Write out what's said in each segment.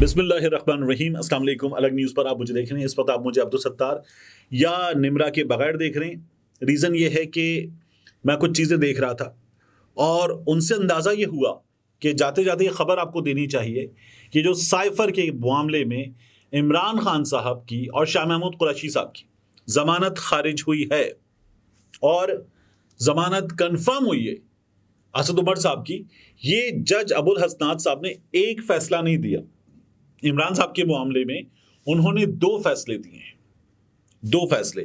बिस्मिल्लाहिर्रहमानिर्रहीम। अस्सलाम वालेकुम। अलग न्यूज़ पर आप मुझे देख रहे हैं। इस वक्त आप मुझे अब्दुल सत्तार या निम्रा के बगैर देख रहे हैं। रीज़न ये है कि मैं कुछ चीज़ें देख रहा था और उनसे अंदाज़ा ये हुआ कि जाते जाते ये खबर आपको देनी चाहिए कि जो साइफ़र के मामले में इमरान खान साहब की और शाह महमूद कुरैशी साहब की ज़मानत खारिज हुई है और ज़मानत कन्फर्म हुई है असद उमर साहब की। ये जज अबुल हसनात साहब ने एक फैसला नहीं दिया इमरान साहब के मामले में, उन्होंने दो फैसले दिए हैं। दो फैसले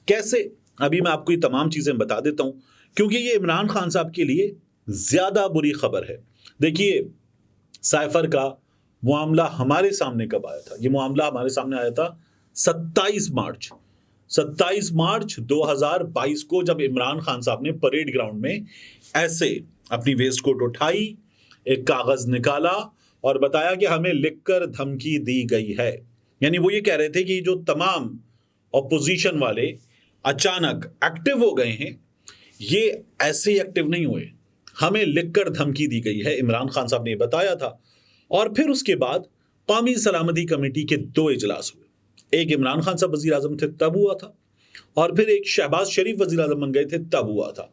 कैसे, अभी मैं आपको ये तमाम चीजें बता देता हूं क्योंकि ये इमरान खान साहब के लिए ज्यादा बुरी खबर है। देखिए, साइफर का मामला हमारे सामने कब आया था? ये मामला हमारे सामने आया था 27 मार्च 2022 को, जब इमरान खान साहब ने परेड ग्राउंड में ऐसे अपनी वेस्ट कोट उठाई, एक कागज निकाला और बताया कि हमें लिखकर धमकी दी गई है। यानी वो ये कह रहे थे कि जो तमाम ऑपोजिशन वाले अचानक एक्टिव हो गए हैं, ये ऐसे ही एक्टिव नहीं हुए, हमें लिखकर धमकी दी गई है। इमरान खान साहब ने बताया था। और फिर उसके बाद कौमी सलामती कमेटी के दो इजलास हुए। एक इमरान खान साहब वजीर आजम थे तब हुआ था, और फिर एक शहबाज शरीफ वजीर आजम बन गए थे तब हुआ था।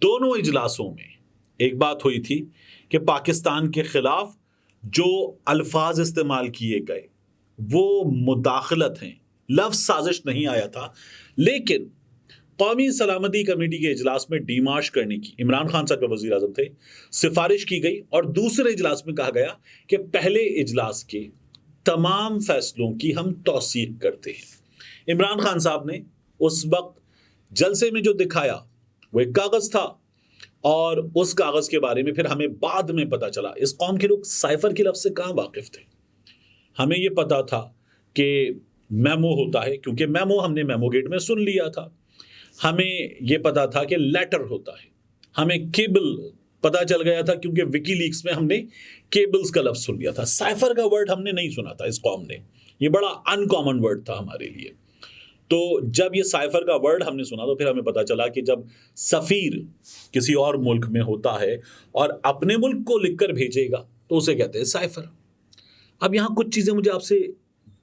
दोनों इजलासों में एक बात हुई थी कि पाकिस्तान के खिलाफ जो अल्फाज इस्तेमाल किए गए वो मुदाखलत हैं, लफ्ज साजिश नहीं आया था। लेकिन कौमी सलामती कमेटी के इजलास में डीमार्श करने की, इमरान खान साहब वजीर आजम थे, सिफारिश की गई और दूसरे इजलास में कहा गया कि पहले इजलास के तमाम फैसलों की हम तौसीक करते हैं। इमरान खान साहब ने उस वक्त जलसे में जो दिखाया वो एक कागज था, और उस कागज के बारे में फिर हमें बाद में पता चला। इस कौम के लोग साइफर के लफ्ज से कहाँ वाकिफ थे? हमें ये पता था कि मेमो होता है, क्योंकि मेमो हमने मेमो गेट में सुन लिया था। हमें ये पता था कि लेटर होता है। हमें केबल पता चल गया था क्योंकि विकीलीक्स में हमने केबल्स का लफ्ज सुन लिया था। साइफर का वर्ड हमने नहीं सुना था। इस कौम ने, ये बड़ा अनकॉमन वर्ड था हमारे लिए। तो जब ये साइफर का वर्ड हमने सुना तो फिर हमें पता चला कि जब सफीर किसी और मुल्क में होता है और अपने मुल्क को लिखकर भेजेगा तो उसे कहते हैं साइफर। अब यहां कुछ चीजें मुझे आपसे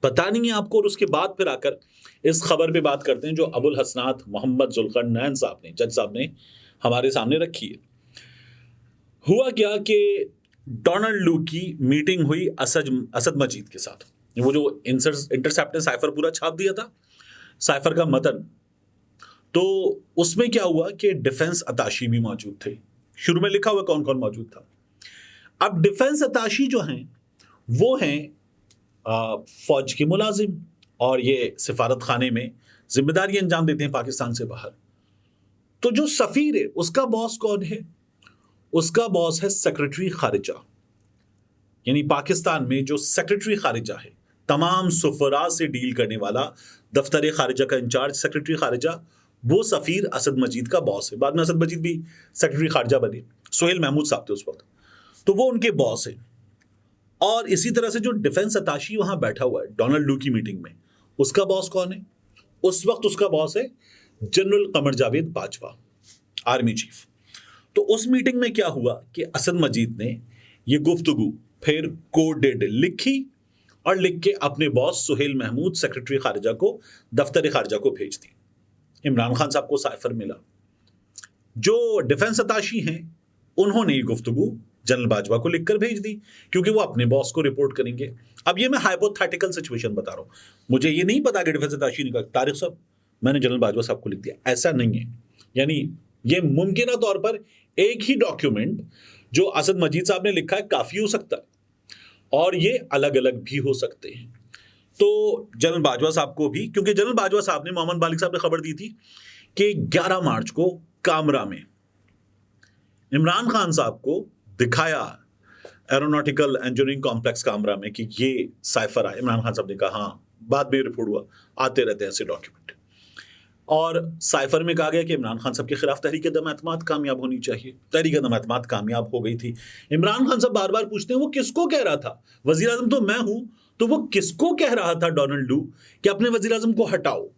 बतानी है आपको, और उसके बाद फिर आकर इस खबर पे बात करते हैं जो अबुल हसनात मोहम्मद जुल्करनैन साहब ने, जज साहब ने हमारे सामने रखी है। हुआ क्या कि डोनाल्ड लू की मीटिंग हुई असद मजीद के साथ। वो जो इंटरसेप्ट ने साइफर पूरा छाप दिया था, साइफर का मतन, तो उसमें क्या हुआ कि डिफेंस अताशी भी मौजूद थे। शुरू में लिखा हुआ कौन कौन मौजूद था। अब डिफेंस अताशी जो हैं वो हैं फौज के मुलाजिम, और ये सिफारत खाने में जिम्मेदारी अंजाम देते हैं पाकिस्तान से बाहर। तो जो सफीर है उसका बॉस कौन है? उसका बॉस है सेक्रेटरी खारिजा। यानी पाकिस्तान में जो सेक्रेटरी खारिजा है, तमाम सफरा से डील करने वाला, दफ्तर खारिजा का इंचार्ज सेक्रेटरी खारिजा, वो सफीर असद मजीद का बॉस है। बाद में असद मजीद भी सेक्रेटरी खारिजा बने, सुहेल महमूद साहब थे उस वक्त, तो वो उनके बॉस है। और इसी तरह से जो डिफेंस अताशी वहां बैठा हुआ है डोनाल्ड लू की मीटिंग में, उसका बॉस कौन है? उस वक्त उसका बॉस है general Qamar Javed Bajwa, army chief. तो उस मीटिंग में क्या हुआ कि असद मजीद ने ये गुफ्तगू फिर कोडेड लिखी और लिख के अपने बॉस सुहेल महमूद सेक्रेटरी खारिजा को, दफ्तर खारिजा को भेज दी। इमरान खान साहब को साइफर मिला। जो डिफेंस अताशी हैं उन्होंने ये गुफ्तगू जनरल बाजवा को लिखकर भेज दी, क्योंकि वो अपने बॉस को रिपोर्ट करेंगे। अब ये मैं हाइपोथेटिकल सिचुएशन बता रहा हूं, मुझे ये नहीं पता कि डिफेंस अताशी ने कहा तारिक साहब मैंने जनरल बाजवा साहब को लिख दिया, ऐसा नहीं है। यानी ये मुमकिन तौर पर एक ही डॉक्यूमेंट जो असद मजीद साहब ने लिखा है काफी हो सकता है, और ये अलग अलग भी हो सकते हैं। तो जनरल बाजवा साहब को भी, क्योंकि जनरल बाजवा साहब ने, मोहम्मद बालिक साहब ने खबर दी थी कि 11 मार्च को कामरा में इमरान खान साहब को दिखाया एरोनॉटिकल इंजीनियरिंग कॉम्प्लेक्स कामरा में कि ये साइफर आया। इमरान खान साहब ने कहा हाँ, बाद में रिपोर्ट हुआ आते रहते हैं ऐसे डॉक्यूमेंट। और साइफर में कहा गया कि इमरान खान साहब के खिलाफ तहरीक दम एतमाद कामयाब होनी चाहिए। तहरीक दम एतमाद कामयाब हो गई थी। इमरान खान साहब बार बार पूछते हैं वो किसको कह रहा था? वजीर आजम तो मैं हूं, तो वो किसको कह रहा था डोनाल्ड लू कि अपने वजीर आजम को हटाओ?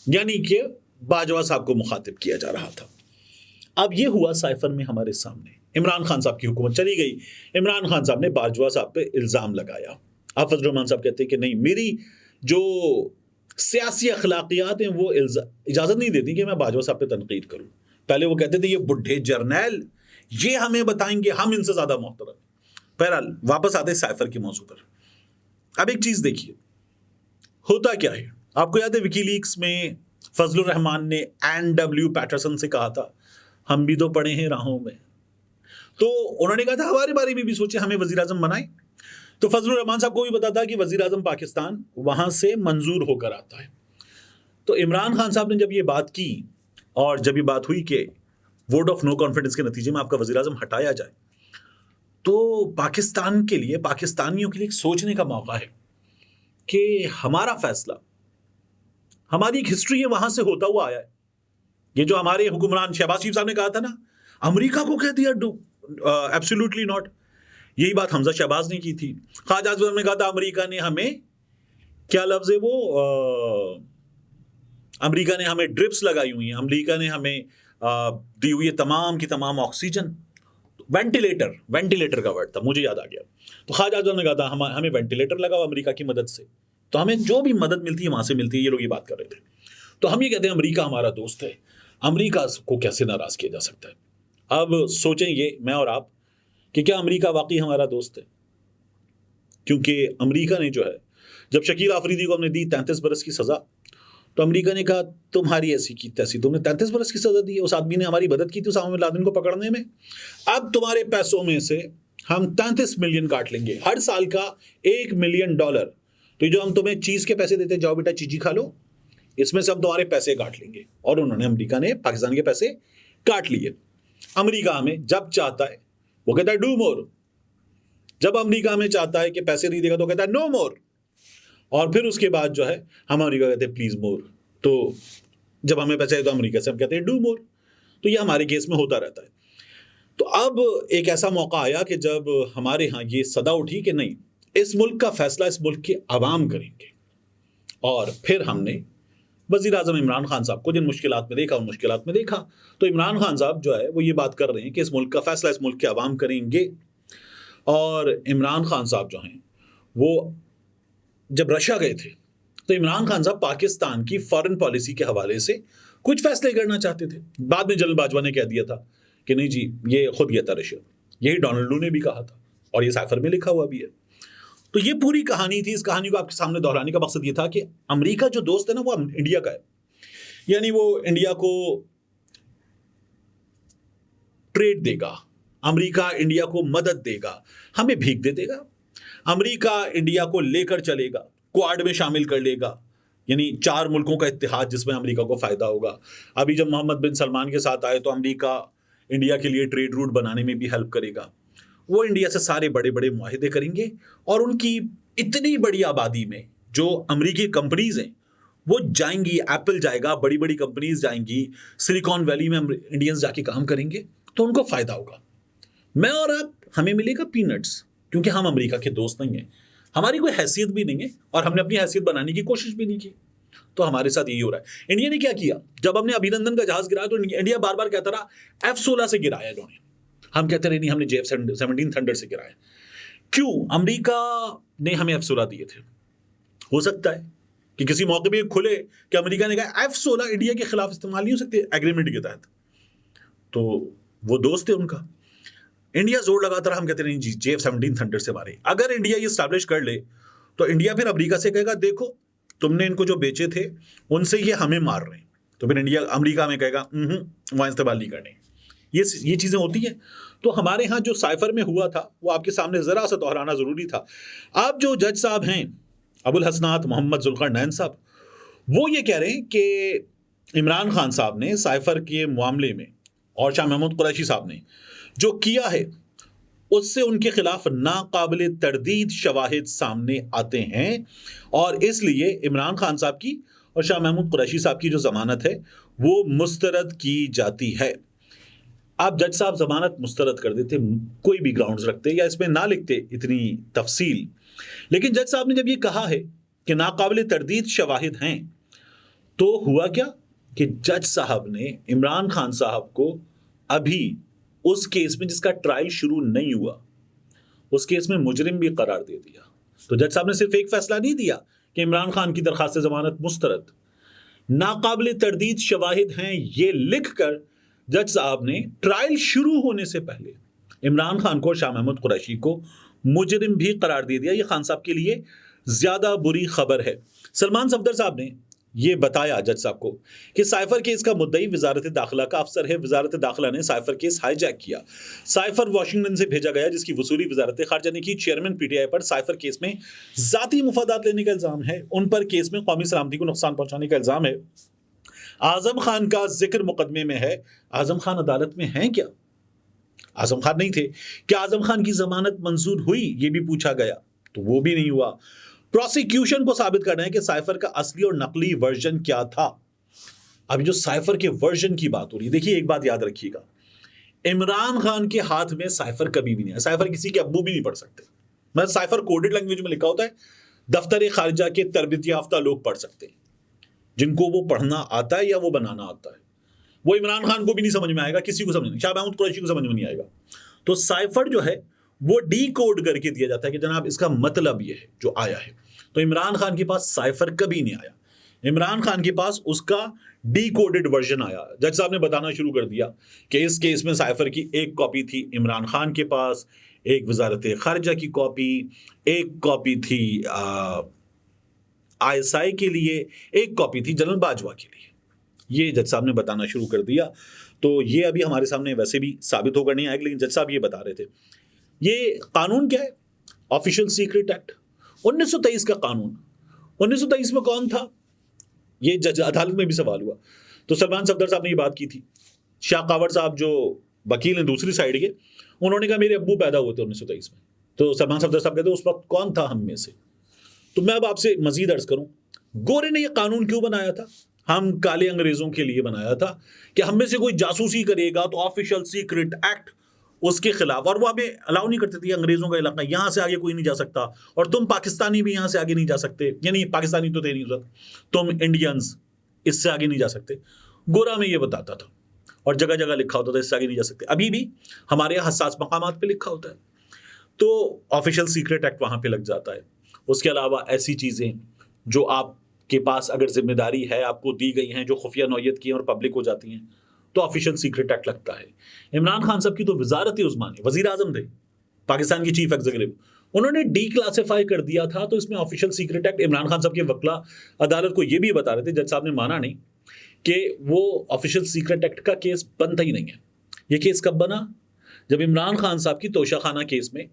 यानी कि बाजवा साहब को मुखातिब किया जा रहा था। अब ये हुआ साइफर में हमारे सामने, इमरान खान साहब की हुकूमत चली गई। इमरान खान साहब ने बाजवा साहब पे इल्जाम लगाया। अब फजल रहमान साहब कहते हैं कि नहीं, मेरी जो सियासी अखलाकियात हैं वो इजाज़त नहीं देती कि मैं बाजवा साहब पे तनकीद करूं। पहले वो कहते थे ये बुढ़े जर्नैल ये हमें बताएंगे, हम इनसे ज़्यादा मोहतरम। बहरहाल वापस आते हैं साइफर के मौजू पर। अब एक चीज़ देखिए, होता क्या है, आपको याद है विकीलीक्स में फजल रहमान ने NW पैटरसन से कहा था हम भी तो पड़े हैं राहों में, तो उन्होंने कहा था हमारे बारे में भी सोचे, हमें वजीर आजम बनाए। तो फजल रहमान साहब को भी पता था कि वजीर आजम पाकिस्तान वहां से मंजूर होकर आता है। तो इमरान खान साहब ने जब ये बात की और जब ये बात हुई कि वोट ऑफ नो कॉन्फिडेंस के नतीजे में आपका वजीर आजम हटाया जाए, तो पाकिस्तान के लिए, पाकिस्तानियों के लिए सोचने का मौका है कि हमारा फैसला, हमारी एक हिस्ट्री है वहां से होता हुआ आया है। ये जो हमारे हुक्मरान शहबाज शरीफ साहब ने कहा था ना, अमेरिका को कह दिया डू, एब्सोल्युटली नॉट। यही बात हमजा शहबाज ने की थी। ख्वाजा आजम ने कहा था अमेरिका ने हमें, क्या लफ्ज है वो, अमेरिका ने हमें ड्रिप्स लगाई हुई हैं, अमेरिका ने हमें दी हुई है तमाम की तमाम ऑक्सीजन, वेंटिलेटर का वर्ड था, मुझे याद आ गया। तो ख्वाजा आजम ने कहा था हमें वेंटिलेटर लगाओ अमेरिका की मदद से, तो हमें जो भी मदद मिलती है वहां से मिलती है। ये लोग ये बात कर रहे थे। तो हम ये कहते हैं अमेरिका हमारा दोस्त है, अमेरिका को कैसे नाराज किया जा सकता है। अब सोचेंगे मैं और आप कि क्या अमेरिका वाकई हमारा दोस्त है? क्योंकि अमेरिका ने जो है, जब शकील आफरीदी को हमने दी 33 बरस की सजा, तो अमेरिका ने कहा तुम्हारी ऐसी की तैसी, तुमने 33 बरस की सजा दी, उस आदमी ने हमारी मदद की थी उसामा बिन लादेन को पकड़ने में, अब तुम्हारे पैसों में से हम 33 मिलियन काट लेंगे, हर साल का $1 मिलियन। तो जो हम तुम्हें चीज के पैसे देते, जाओ बेटा चीजी खा लो, इसमें से हम तुम्हारे पैसे काट लेंगे। और उन्होंने, अमेरिका ने पाकिस्तान के पैसे काट लिए। अमेरिका हमें जब चाहता है वो कहता है डू मोर, जब अमेरिका हमें चाहता है कि पैसे नहीं देगा तो कहता है नो मोर, और फिर उसके बाद जो है हम अमेरिका कहते हैं प्लीज मोर। तो जब हमें पैसे तो अमेरिका से हम कहते हैं डू मोर। तो ये हमारे केस में होता रहता है। तो अब एक ऐसा मौका आया कि जब हमारे यहाँ ये सदा उठी कि नहीं, इस मुल्क का फैसला इस मुल्क के अवाम करेंगे। और फिर हमने वजीर आजम इमरान खान साहब को जिन मुश्किलात में देखा, उन मुश्किलात में देखा, तो इमरान खान साहब जो है वो ये बात कर रहे हैं कि इस मुल्क का फैसला इस मुल्क के अवाम करेंगे। और इमरान खान साहब जो हैं वो जब रशिया गए थे, तो इमरान खान साहब पाकिस्तान की फॉरेन पॉलिसी के हवाले से कुछ फैसले करना चाहते थे। बाद में जनरल बाजवा ने कह दिया था कि नहीं जी, ये खुद गया था रशिया। यही डोनाल्ड लू ने भी कहा था और ये साइफर में लिखा हुआ भी है। तो ये पूरी कहानी थी। इस कहानी को आपके सामने दोहराने का मकसद ये था कि अमेरिका जो दोस्त है ना, वो इंडिया का है। यानी वो इंडिया को ट्रेड देगा, अमेरिका इंडिया को मदद देगा, हमें भीख दे देगा। अमेरिका इंडिया को लेकर चलेगा, क्वाड में शामिल कर लेगा, यानी 4 मुल्कों का इत्तेहाद जिसमें अमेरिका को फायदा होगा। अभी जब मोहम्मद बिन सलमान के साथ आए तो अमेरिका इंडिया के लिए ट्रेड रूट बनाने में भी हेल्प करेगा। वो इंडिया से सारे बड़े बड़े मुआहिदे करेंगे और उनकी इतनी बड़ी आबादी में जो अमेरिकी कंपनीज हैं वो जाएंगी, एप्पल जाएगा, बड़ी बड़ी कंपनीज जाएंगी, सिलिकॉन वैली में इंडियंस जाके काम करेंगे, तो उनको फायदा होगा। मैं और आप, हमें मिलेगा पीनट्स, क्योंकि हम अमेरिका के दोस्त नहीं हैं, हमारी कोई हैसियत भी नहीं है और हमने अपनी हैसियत बनाने की कोशिश भी नहीं की। तो हमारे साथ यही हो रहा है। इंडिया ने क्या किया, जब हमने अभिनंदन का जहाज गिराया तो इंडिया बार बार कहता रहा F-16 से गिराया इन्होंने, हम कहते रहे नहीं हमने F-17 थंडर से गिराया। क्यों? अमेरिका ने हमें F-16 दिए थे। हो सकता है कि किसी मौके पे खुले कि अमेरिका ने कहा F-16 इंडिया के खिलाफ इस्तेमाल नहीं हो सकते एग्रीमेंट के तहत, तो वो दोस्त थे उनका। इंडिया जोर लगाता रहा, हम कहते नहीं जी F-17 थंडर से मारे। अगर इंडिया ये स्टैब्लिश कर ले तो इंडिया फिर अमेरिका से कहेगा देखो तुमने इनको जो बेचे थे उनसे ये हमें मार रहे हैं, तो फिर इंडिया अमेरिका में कहेगा वहां इस्तेमाल नहीं करने। ये चीजें होती हैं। तो हमारे यहाँ जो साइफर में हुआ था वो आपके सामने जरा सा दोहराना जरूरी था। अब जो जज साहब हैं अबुल हसनात मोहम्मद जुल्करनैन साहब, वो ये कह रहे हैं कि इमरान खान साहब ने साइफर के मामले में और शाह महमूद कुरैशी साहब ने जो किया है उससे उनके खिलाफ नाकाबिले तरदीद शवाहिद सामने आते हैं और इसलिए इमरान खान साहब की और शाह महमूद कुरैशी साहब की जो जमानत है वो मुस्तरद की जाती है। आप जज साहब जमानत मुस्तरद कर देते, कोई भी ग्राउंड्स रखते या इसमें ना लिखते इतनी तफसील, लेकिन जज साहब ने जब ये कहा है कि नाकाबिले तरदीद शवाहिद हैं, तो हुआ क्या कि जज साहब ने इमरान खान साहब को अभी उस केस में जिसका ट्रायल शुरू नहीं हुआ, उस केस में मुजरिम भी करार दे दिया। तो जज साहब ने सिर्फ एक फैसला नहीं दिया कि इमरान खान की दरखास्त जमानत मुस्तरद, नाकाबिल तरदीद शवाहिद हैं, ये लिखकर जज साहब ने ट्रायल शुरू होने से पहले इमरान खान को, शाह महमूद कुरैशी को मुजरिम भी करार दे दिया। ये खान साहब के लिए ज्यादा बुरी खबर है। सलमान सफदर साहब ने ये बताया जज साहब को कि साइफर केस का मुद्दई वजारत दाखिला का अफसर है। वजारत दाखिला ने साइफर केस हाईजैक किया। साइफर वाशिंगटन से भेजा गया, जिसकी वसूली वजारत खारजा ने की। चेयरमैन पीटीआई पर साइफर केस में जाती मुफादात लेने का इल्जाम है। उन पर केस में कौमी सलामती को नुकसान पहुंचाने का इल्जाम है। आजम खान का जिक्र मुकदमे में है। आजम खान अदालत में हैं क्या? आजम खान नहीं थे। क्या आजम खान की जमानत मंजूर हुई? ये भी पूछा गया, तो वो भी नहीं हुआ। प्रोसिक्यूशन को साबित करना है कि साइफर का असली और नकली वर्जन क्या था। अभी जो साइफर के वर्जन की बात हो रही है, देखिए एक बात याद रखिएगा, इमरान खान के हाथ में साइफर कभी भी नहीं है। साइफर किसी के अब्बू भी नहीं पढ़ सकते। मतलब साइफर कोडेड लैंग्वेज में लिखा होता है, दफ्तर खारिजा के तरबियत याफ्ता लोग पढ़ सकते हैं, जिनको वो पढ़ना आता है या वो बनाना आता है। वो इमरान खान को भी नहीं समझ में आएगा, किसी को समझ नहीं, शाह महमूद कुरैशी को समझ में नहीं आएगा। तो साइफर जो है वो डी कोड करके दिया जाता है कि जनाब इसका मतलब ये है जो आया है। तो इमरान खान के पास साइफर कभी नहीं आया। इमरान खान के पास उसका डी कोडेड वर्जन आया। जज साहब ने बताना शुरू कर दिया कि इस केस में साइफर की एक कॉपी थी इमरान खान के पास, एक वजारत खारजा की कॉपी, एक कॉपी थी ISI के लिए, एक कॉपी थी जनरल बाजवा के लिए। ये जज साहब ने बताना शुरू कर दिया। तो ये अभी हमारे सामने वैसे भी साबित होकर नहीं आएगा, लेकिन जज साहब ये बता रहे थे। ये कानून क्या है? ऑफिशियल सीक्रेट एक्ट 1923 का कानून। 1923 में कौन था? ये जज अदालत में भी सवाल हुआ। तो सलमान सफदर साहब ने ये बात की थी। शाह कावड़ साहब जो वकील हैं दूसरी साइड के, उन्होंने कहा मेरे अब्बू पैदा हुए थे 1923 में। तो सलमान सफदर साहब कहते उस वक्त कौन था हम में से? तो मैं अब आपसे मजीद अर्ज करूं, गोरे ने यह कानून क्यों बनाया था? हम काले अंग्रेजों के लिए बनाया था कि हम में से कोई जासूसी करेगा तो ऑफिशियल सीक्रेट एक्ट उसके खिलाफ, और वो हमें अलाउ नहीं करते थे। अंग्रेजों का इलाका, यहां से आगे कोई नहीं जा सकता, और तुम पाकिस्तानी भी यहां से आगे नहीं जा सकते, यानी पाकिस्तानी तो थे नहीं उस वक्त, तुम इंडियंस इससे आगे नहीं जा सकते। गोरा में ये बताता था और जगह जगह लिखा होता था इससे आगे नहीं जा सकते। अभी भी हमारे यहाँ हसास मकामात पे लिखा होता है, तो ऑफिशियल सीक्रेट एक्ट वहां पे लग जाता है। उसके अलावा ऐसी चीजें जो आपके पास अगर जिम्मेदारी है, आपको दी गई हैं, जो खुफिया नौयत की हैं और पब्लिक हो जाती हैं, तो ऑफिशियल सीक्रेट एक्ट लगता है। इमरान खान साहब की तो वजारत उस्मानी, वजीर आजम थे, पाकिस्तान की चीफ एग्जीक्यूटिव, उन्होंने डी क्लासिफाई कर दिया था। तो इसमें official secret act, Imran Khan साहब के वकला अदालत को यह भी बता रहे थे, जज साहब ने माना नहीं, कि वो ऑफिशियल सीक्रेट एक्ट का केस बनता ही नहीं है। ये केस कब बना? जब इमरान खान साहब की तोशाखाना केस में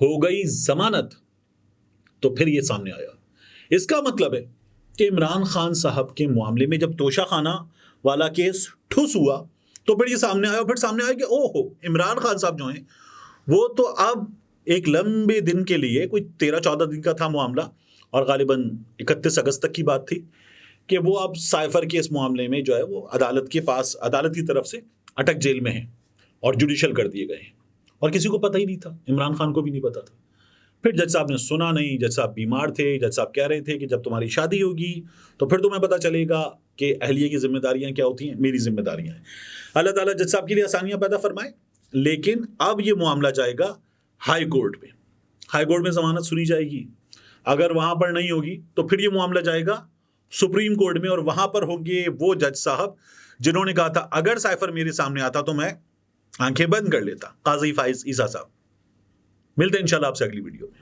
हो गई जमानत, तो फिर ये सामने आया। इसका मतलब है कि इमरान खान साहब के मामले में जब तोशाखाना वाला केस ठुस हुआ, तो फिर ये सामने आया। फिर सामने आया कि ओहो, इमरान खान साहब जो हैं वो तो अब एक लंबे दिन के लिए, कोई 13-14 दिन का था मामला, और गालिबन 31 अगस्त तक की बात थी, कि वो अब साइफर के इस मामले में जो है वो अदालत के पास, अदालत की तरफ से अटक जेल में है और जुडिशल कर दिए गए हैं, और किसी को पता ही नहीं था, इमरान खान को भी नहीं पता था। फिर जज साहब ने सुना नहीं, जज साहब बीमार थे। जज साहब कह रहे थे कि जब तुम्हारी शादी होगी तो फिर तुम्हें पता चलेगा कि अहलिया की जिम्मेदारियां क्या होती हैं, मेरी जिम्मेदारियां हैं। अल्लाह ताला जज साहब के लिए आसानियां पैदा फरमाए। लेकिन अब ये मामला जाएगा हाई कोर्ट में। हाई कोर्ट में जमानत सुनी जाएगी। अगर वहां पर नहीं होगी तो फिर ये मामला जाएगा सुप्रीम कोर्ट में, और वहां पर होंगे वो जज साहब जिन्होंने कहा था अगर साइफर मेरे सामने आता तो मैं आंखें बंद कर लेता, काजी फाइज ईसा साहब। मिलते हैं इंशाल्लाह आपसे अगली वीडियो में।